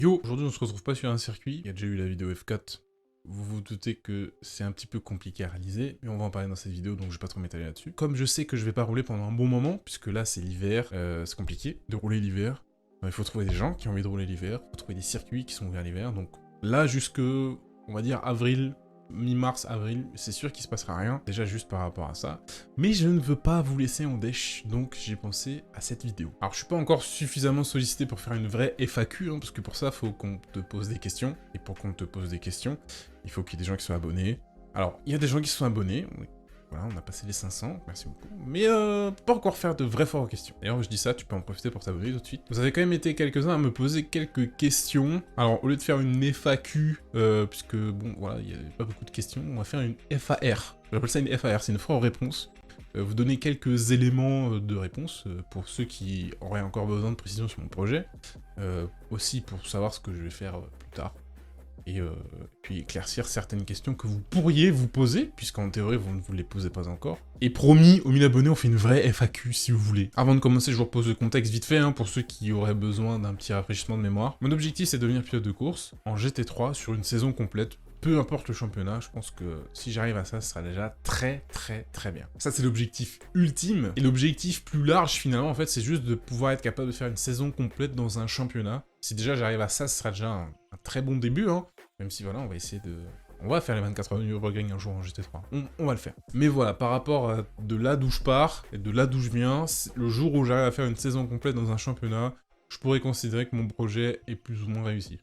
Yo, aujourd'hui on se retrouve pas sur un circuit, il y a déjà eu la vidéo F4. Vous vous doutez que c'est un petit peu compliqué à réaliser, mais on va en parler dans cette vidéo, donc je vais pas trop m'étaler là-dessus. Comme je sais que je vais pas rouler pendant un bon moment, puisque là c'est l'hiver, c'est compliqué de rouler l'hiver. Il faut trouver des gens qui ont envie de rouler l'hiver, il faut trouver des circuits qui sont ouverts l'hiver, donc là jusque, on va dire avril, mi-mars, avril, c'est sûr qu'il se passera rien, déjà juste par rapport à ça. Mais je ne veux pas vous laisser en dèche, donc j'ai pensé à cette vidéo. Alors je suis pas encore suffisamment sollicité pour faire une vraie FAQ, hein, parce que pour ça, faut qu'on te pose des questions. Et pour qu'on te pose des questions, il faut qu'il y ait des gens qui soient abonnés. Alors, il y a des gens qui sont abonnés, voilà, on a passé les 500, merci beaucoup. Mais pas encore faire de vraies fortes questions. D'ailleurs, je dis ça, tu peux en profiter pour t'abonner tout de suite. Vous avez quand même été quelques-uns à me poser quelques questions. Alors, au lieu de faire une FAQ, puisque, bon, voilà, il n'y a pas beaucoup de questions, on va faire une FAR. J'appelle ça une FAR, c'est une fois en réponse. Vous donner quelques éléments de réponse pour ceux qui auraient encore besoin de précision sur mon projet. Aussi pour savoir ce que je vais faire plus tard. Et puis éclaircir certaines questions que vous pourriez vous poser, puisqu'en théorie vous ne vous les posez pas encore. Et promis, aux 1000 abonnés, on fait une vraie FAQ si vous voulez. Avant de commencer, je vous repose le contexte vite fait, hein, pour ceux qui auraient besoin d'un petit rafraîchissement de mémoire. Mon objectif, c'est de devenir pilote de course en GT3 sur une saison complète. Peu importe le championnat, je pense que si j'arrive à ça, ce sera déjà très bien. Ça, c'est l'objectif ultime. Et l'objectif plus large, finalement, en fait, c'est juste de pouvoir être capable de faire une saison complète dans un championnat. Si déjà j'arrive à ça, ce sera déjà un très bon début, hein. Même si, voilà, on va essayer de... On va faire les 24 heures de Nürburgring un jour en GT3. On va le faire. Mais voilà, par rapport à de là d'où je pars, et de là d'où je viens, le jour où j'arrive à faire une saison complète dans un championnat, je pourrais considérer que mon projet est plus ou moins réussi.